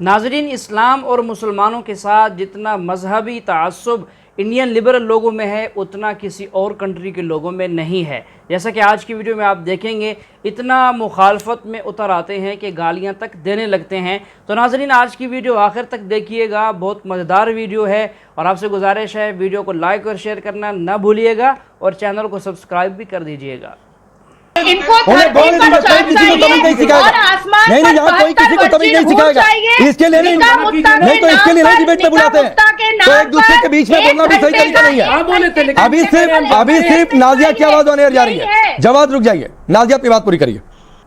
नाज़रीन, इस्लाम और मुसलमानों के साथ जितना मजहबी तआस्सुब इंडियन लिबरल लोगों में है उतना किसी और कंट्री के लोगों में नहीं है। जैसा कि आज की वीडियो में आप देखेंगे, इतना मुखालफत में उतर आते हैं कि गालियां तक देने लगते हैं। तो नाज़रीन, आज की वीडियो आखिर तक देखिएगा, बहुत मज़ेदार वीडियो है और आपसे गुजारिश है वीडियो को लाइक और शेयर करना ना भूलिएगा और चैनल को सब्सक्राइब भी कर दीजिएगा। इनको धरती पर चांद चाहिए और आसमान पर कोई किसी को तमीज़ नहीं सिखाएगा। इसके लिए नहीं तो इसके लिए डिबेट में बुलाते हैं, तो एक दूसरे के बीच में बोलना भी सही तरीका नहीं है। अभी सिर्फ नाजिया की आवाज ऑन एयर जा रही है। जवाब रुक जाइए, नाजिया अपनी बात पूरी करिए।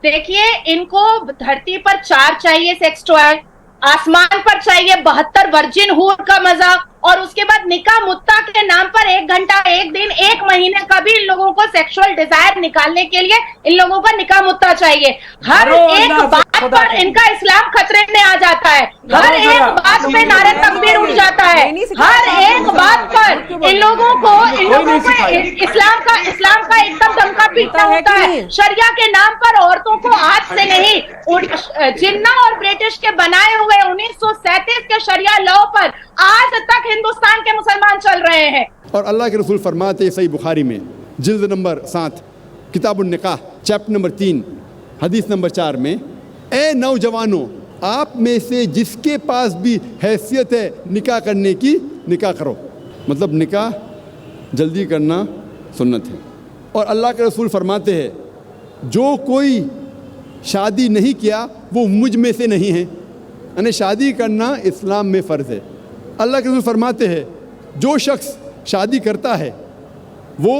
देखिए, इनको धरती पर 4 चाहिए सेक्स टॉय, आसमान पर चाहिए 72 वर्जिन हूर का मजा, और उसके बाद निकाह मुत्ता के नाम पर 1 घंटा, 1 दिन, 1 महीने का भी इन लोगों को सेक्सुअल डिजायर निकालने के लिए इन लोगों को निकाह मुत्ता चाहिए। हर एक बात पर इनका इस्लाम खतरे में आ जाता है, हर एक बात पे नारे तकबीर उठ जाता है, हर एक बात पर इन लोगों को इस्लाम का एकदम दमका पीटना होता है। शरिया के नाम पर औरतों को आज से नहीं, जिन्ना और ब्रिटिश के बनाए हुए 1937 के शरिया लॉ पर आज तक हिंदुस्तान के मुसलमान चल रहे हैं। और अल्लाह के रसूल फरमाते हैं सही बुखारी में जिल्द नंबर 7 किताबुन निकाह चैप्टर नंबर 3 हदीस नंबर 4 में, ए नौजवानों, आप में से जिसके पास भी हैसियत है निकाह करने की, निकाह करो। मतलब निकाह जल्दी करना सुन्नत है। और अल्लाह के रसूल फरमाते हैं जो कोई शादी नहीं किया वो मुझ में से नहीं है, यानी शादी करना इस्लाम में फ़र्ज़ है। अल्लाह के रसूल फरमाते हैं जो शख्स शादी करता है वो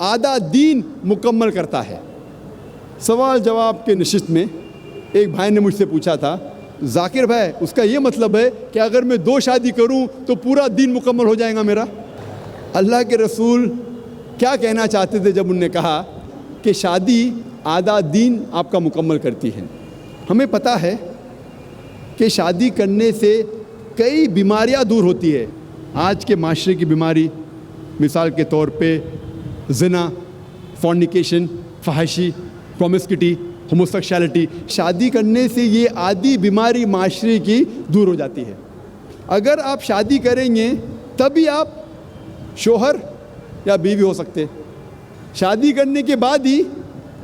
आधा दीन मुकम्मल करता है। सवाल जवाब के नशिस्त में एक भाई ने मुझसे पूछा था, जाकिर भाई उसका ये मतलब है कि अगर मैं 2 शादी करूं तो पूरा दीन मुकम्मल हो जाएगा मेरा? अल्लाह के रसूल क्या कहना चाहते थे जब उन्होंने कहा कि शादी आधा दीन आपका मुकम्मल करती है? हमें पता है कि शादी करने से कई बीमारियां दूर होती है। आज के माशरे की बीमारी, मिसाल के तौर पे ज़िना, फॉर्निकेशन, फहाशी, प्रोमिस्किटी, होमोसेक्सुअलिटी, शादी करने से ये आदि बीमारी माशरे की दूर हो जाती है। अगर आप शादी करेंगे तभी आप शोहर या बीवी हो सकते, शादी करने के बाद ही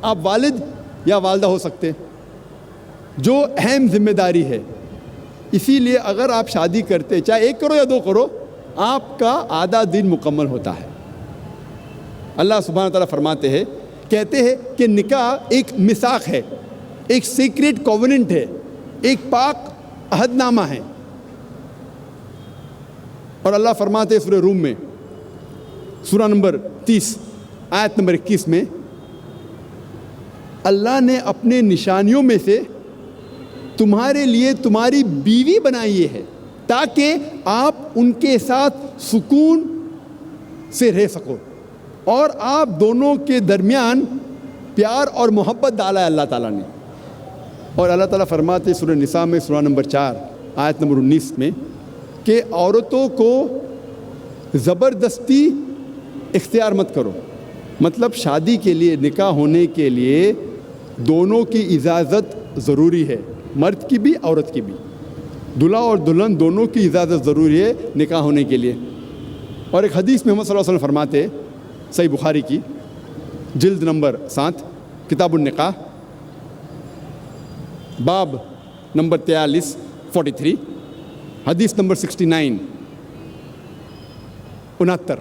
आप वालिद या वालदा हो सकते, जो अहम जिम्मेदारी है। इसीलिए अगर आप शादी करते, चाहे 1 करो या 2 करो, आपका आधा दिन मुकम्मल होता है। अल्लाह सुब्हान तआला फरमाते हैं, कहते हैं कि निकाह एक मिसाक है, एक सीक्रेट कॉवेनेंट है, एक पाक अहदनामा है। और अल्लाह फरमाते हैं सूरह रूम में सूरा नंबर 30 आयत नंबर 21 में, अल्लाह ने अपने निशानियों में से तुम्हारे लिए तुम्हारी बीवी बनाई है ताकि आप उनके साथ सुकून से रह सको और आप दोनों के दरमियान प्यार और मोहब्बत डाला है अल्लाह ताला ने। और अल्लाह ताला फरमाते सूरह निसा में सूरा नंबर 4 आयत नंबर 19 में कि औरतों को ज़बरदस्ती इख्तियार मत करो। मतलब शादी के लिए, निकाह होने के लिए दोनों की इजाज़त ज़रूरी है, मर्द की भी औरत की भी। दूल्हा और दुल्हन दोनों की इजाज़त ज़रूरी है निकाह होने के लिए। और एक हदीस में मोहम्मद सल्लल्लाहु अलैहि वसल्लम फरमाते, सही बुखारी की जिल्द नंबर 7 किताबुन निकाह बाब नंबर 43 हदीस नंबर 69 69,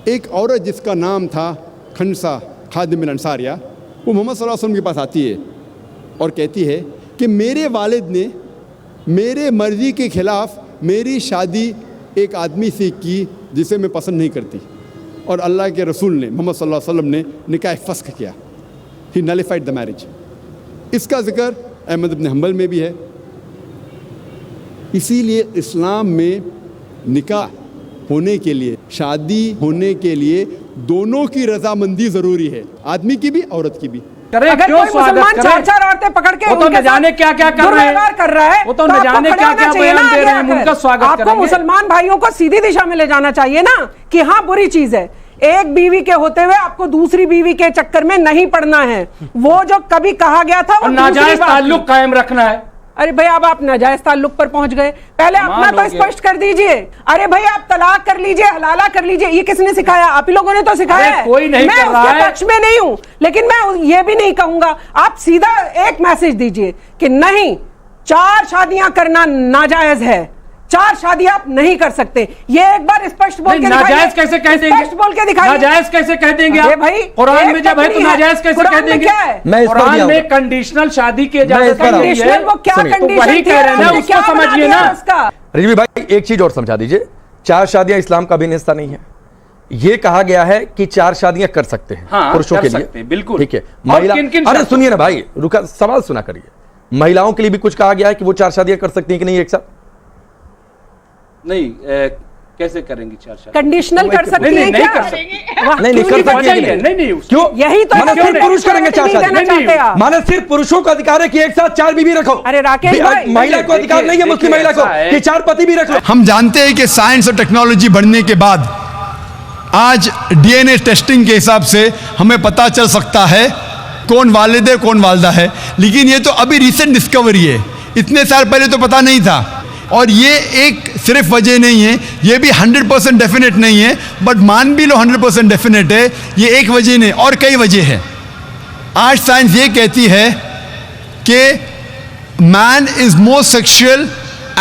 एक औरत जिसका नाम था खनसा खादिम अंसारिया, वो मोहम्मद सल्लल्लाहु अलैहि वसल्लम के पास आती है और कहती है कि मेरे वालिद ने मेरे मर्ज़ी के ख़िलाफ़ मेरी शादी एक आदमी से की जिसे मैं पसंद नहीं करती, और अल्लाह के रसूल ने, मोहम्मद सल्लल्लाहु अलैहि वसल्लम ने निकाह फ़स्ख़ किया, ही नलिफाइड द मैरिज। इसका ज़िक्र अहमद इब्न हम्बल में भी है। इसीलिए इस्लाम में निकाह होने के लिए, शादी होने के लिए दोनों की रजामंदी ज़रूरी है, आदमी की भी औरत की भी। अगर कोई मुसलमान 4 औरतें पकड़ के वो तो न जाने क्या क्या कर रहे हैं, वो तो न जाने क्या क्या बयान दे रहे हैं, उनका स्वागत करेंगे। आपको मुसलमान भाइयों को सीधी दिशा में ले जाना चाहिए ना कि हाँ बुरी चीज है, एक बीवी के होते हुए आपको दूसरी बीवी के चक्कर में नहीं पड़ना है। वो जो कभी कहा गया था वो नाजायज ताल्लुक कायम रखना है, अरे भाई अब आप नाजायज ताल्लुक पर पहुंच गए, पहले अपना तो स्पष्ट कर दीजिए। अरे भाई आप तलाक कर लीजिए, हलाला कर लीजिए, ये किसने सिखाया? आप ही लोगों ने तो सिखाया है। कोई नहीं कर रहा है। मैं उसके पक्ष में नहीं हूं, लेकिन मैं ये भी नहीं कहूंगा। आप सीधा एक मैसेज दीजिए कि नहीं, 4 शादियां करना नाजायज है, 4 शादियां आप नहीं कर सकते। ये एक बार स्पष्ट बोल के दिखाइए। नाजायज कैसे कह देंगे? स्पष्ट बोल के दिखाइए। नाजायज कैसे कह देंगे आप? भाई कुरान में जब है तो नाजायज कैसे कह देंगे? मैं इस पर कुरान में कंडीशनल शादी की इजाजत है। कंडीशनल वो क्या कंडीशन वही कह रहे हैं ना, उसको समझिए ना। रिजवी भाई एक चीज और समझा दीजिए, 4 शादियां इस्लाम का भी हिस्सा नहीं है। ये कहा गया है कि 4 शादियां कर सकते हैं पुरुषों के लिए, बिल्कुल ठीक है। महिला, अरे सुनिए ना भाई, रुका, सवाल सुना करिए। महिलाओं के लिए भी कुछ कहा गया है कि वो 4 शादियां कर सकती हैं कि नहीं एक साथ? नहीं, कैसे करेंगे 4 शादी? कंडीशनल कर सकती हैं क्या? नहीं कर सकती है। नहीं, क्यों? यही तो माने सिर्फ पुरुष करेंगे 4 शादियां? माने सिर्फ पुरुषों को अधिकार है कि एक साथ 4 बीवी रखो? अरे राकेश भाई, महिला को अधिकार नहीं है, मुस्लिम महिला को, कि 4 पति भी रख लो। हम जानते हैं कि साइंस और टेक्नोलॉजी बढ़ने के बाद आज डीएनए टेस्टिंग के हिसाब से हमें पता चल सकता है कौन वालिद है कौन वालदा है, लेकिन ये तो अभी रिसेंट डिस्कवरी है, इतने साल पहले तो पता नहीं था। और ये एक सिर्फ वजह नहीं है, ये भी 100% डेफिनेट नहीं है, बट मान भी लो 100% डेफिनेट है, ये एक वजह नहीं और कई वजह है। आज साइंस ये कहती है कि man is more sexual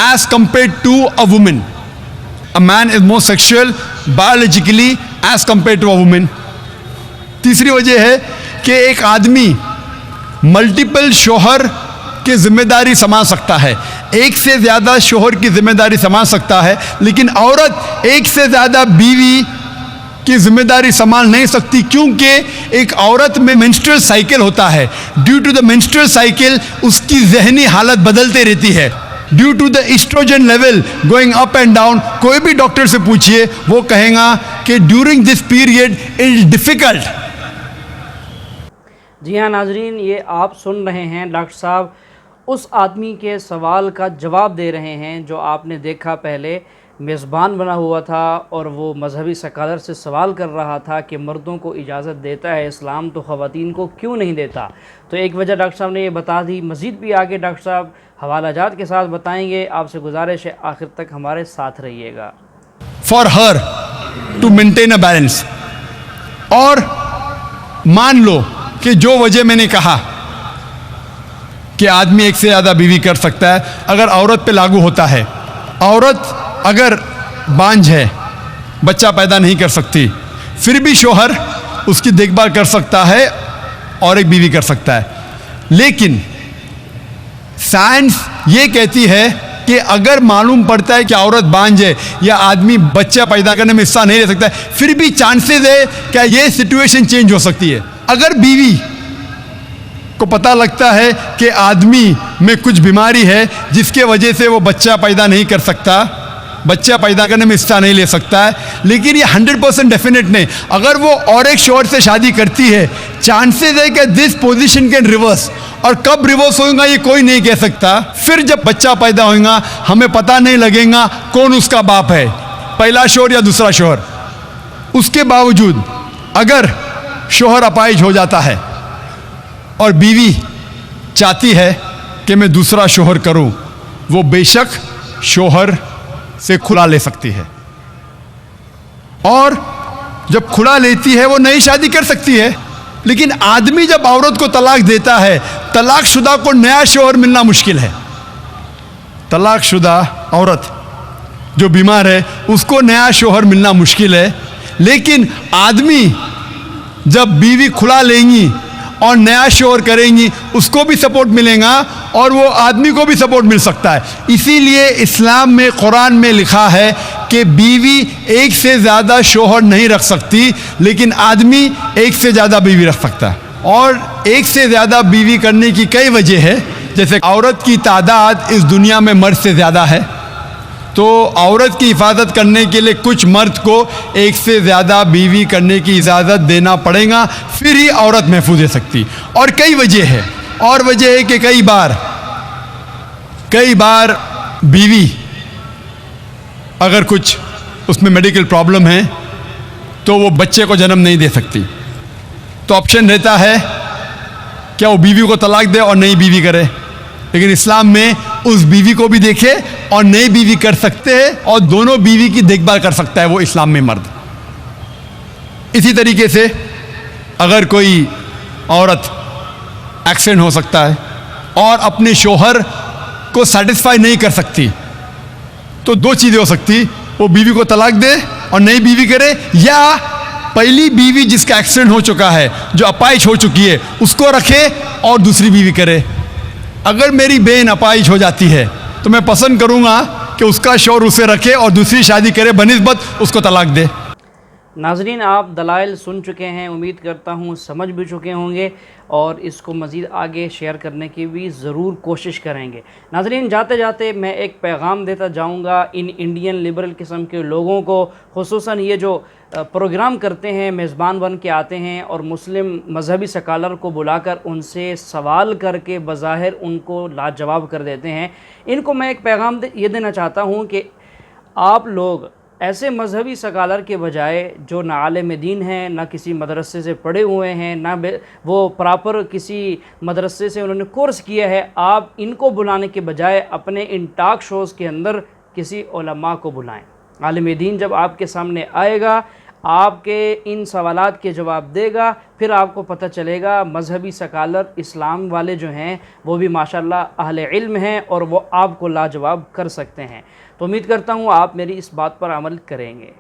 as compare to a women. A man is more sexual biologically as compare to a women. तीसरी वजह है कि एक आदमी मल्टीपल शोहर की जिम्मेदारी संभाल सकता है, एक से ज्यादा शोहर की जिम्मेदारी संभाल सकता है, लेकिन औरत एक से ज्यादा बीवी की जिम्मेदारी संभाल नहीं सकती, क्योंकि एक औरत में मेंस्ट्रुअल साइकिल होता है। Due to the menstrual cycle उसकी जहनी हालत बदलते रहती है, due to the estrogen level going up and down. कोई भी डॉक्टर से पूछिए, वो कहेगा कि during this period it is difficult. जी हाँ नाजरीन, ये आप सुन रहे हैं डॉक्टर साहब उस आदमी के सवाल का जवाब दे रहे हैं जो आपने देखा पहले मेज़बान बना हुआ था और वो मजहबी स्कॉलर से सवाल कर रहा था कि मर्दों को इजाज़त देता है इस्लाम तो ख़वातीन को क्यों नहीं देता। तो एक वजह डॉक्टर साहब ने ये बता दी। मज़ीद भी आगे डॉक्टर साहब हवालाजात के साथ बताएंगे। आपसे गुजारिश है आखिर तक हमारे साथ रहिएगा। For her to maintain a balance, और मान लो कि जो वजह मैंने कहा कि आदमी एक से ज़्यादा बीवी कर सकता है, अगर औरत पे लागू होता है, औरत अगर बांझ है, बच्चा पैदा नहीं कर सकती, फिर भी शोहर उसकी देखभाल कर सकता है और एक बीवी कर सकता है। लेकिन साइंस ये कहती है कि अगर मालूम पड़ता है कि औरत बांझ है या आदमी बच्चा पैदा करने में हिस्सा नहीं ले सकता है, फिर भी चांसेस है कि ये सिचुएशन चेंज हो सकती है। अगर बीवी को पता लगता है कि आदमी में कुछ बीमारी है जिसके वजह से वो बच्चा पैदा नहीं कर सकता, बच्चा पैदा करने में हिस्सा नहीं ले सकता है, लेकिन ये 100% डेफिनेट नहीं, अगर वो और एक शोहर से शादी करती है, चांसेस है कि दिस पोजीशन कैन रिवर्स, और कब रिवर्स होगा ये कोई नहीं कह सकता। फिर जब बच्चा पैदा होगा हमें पता नहीं लगेगा कौन उसका बाप है, पहला शोहर या दूसरा शोहर। उसके बावजूद अगर शोहर अपाहिज हो जाता है और बीवी चाहती है कि मैं दूसरा शोहर करूं, वो बेशक शोहर से खुला ले सकती है, और जब खुला लेती है वो नई शादी कर सकती है। लेकिन आदमी जब औरत को तलाक देता है, तलाकशुदा को नया शोहर मिलना मुश्किल है। तलाकशुदा औरत जो बीमार है उसको नया शोहर मिलना मुश्किल है, लेकिन आदमी जब बीवी खुला लेंगी और नया शोहर करेंगी उसको भी सपोर्ट मिलेगा और वो आदमी को भी सपोर्ट मिल सकता है। इसीलिए इस्लाम में, कुरान में लिखा है कि बीवी एक से ज़्यादा शोहर नहीं रख सकती, लेकिन आदमी एक से ज़्यादा बीवी रख सकता है। और एक से ज़्यादा बीवी करने की कई वजह है, जैसे औरत की तादाद इस दुनिया में मर्द से ज़्यादा है, तो औरत की हिफाजत करने के लिए कुछ मर्द को एक से ज़्यादा बीवी करने की इजाज़त देना पड़ेगा, फिर ही औरत महफूज रह सकती। और कई वजह है, और वजह है कि कई बार बीवी अगर कुछ उसमें मेडिकल प्रॉब्लम है तो वो बच्चे को जन्म नहीं दे सकती, तो ऑप्शन रहता है क्या वो बीवी को तलाक दे और नई बीवी करे, लेकिन इस्लाम में उस बीवी को भी देखे और नई बीवी कर सकते हैं और दोनों बीवी की देखभाल कर सकता है वो इस्लाम में मर्द। इसी तरीके से अगर कोई औरत एक्सीडेंट हो सकता है और अपने शोहर को सेटिस्फाई नहीं कर सकती, तो दो चीज़ें हो सकती, वो बीवी को तलाक दे और नई बीवी करे, या पहली बीवी जिसका एक्सीडेंट हो चुका है, जो अपाहिज हो चुकी है, उसको रखे और दूसरी बीवी करे। अगर मेरी बहन अपाहिज हो जाती है तो मैं पसंद करूंगा कि उसका शौहर उसे रखे और दूसरी शादी करे बनिस्बत उसको तलाक दे। नाजरीन, आप दलाइल सुन चुके हैं, उम्मीद करता हूँ समझ भी चुके होंगे और इसको मज़ीद आगे शेयर करने की भी ज़रूर कोशिश करेंगे। नाजरीन, जाते जाते मैं एक पैगाम देता जाऊँगा इन इंडियन लिबरल किस्म के लोगों को, खुसूसन ये जो प्रोग्राम करते हैं, मेज़बान बन के आते हैं और मुस्लिम मजहबी स्कॉलर को बुलाकर उनसे सवाल करके बज़ाहिर उनको लाजवाब कर देते हैं। इनको मैं एक पैगाम ये देना चाहता हूँ कि आप लोग ऐसे मजहबी स्कॉलर के बजाय जो ना आलिम दीन हैं, ना किसी मदरसे से पढ़े हुए हैं, ना वो प्रॉपर किसी मदरसे से उन्होंने कोर्स किया है, आप इनको बुलाने के बजाय अपने इन टॉक शोज़ के अंदर किसी उलमा को बुलाएं। आलिम दीन जब आपके सामने आएगा, आपके इन सवालात के जवाब देगा, फिर आपको पता चलेगा मजहबी स्कॉलर इस्लाम वाले जो हैं वो भी माशाल्लाह अहले इल्म हैं और वो आपको लाजवाब कर सकते हैं। तो उम्मीद करता हूँ आप मेरी इस बात पर अमल करेंगे।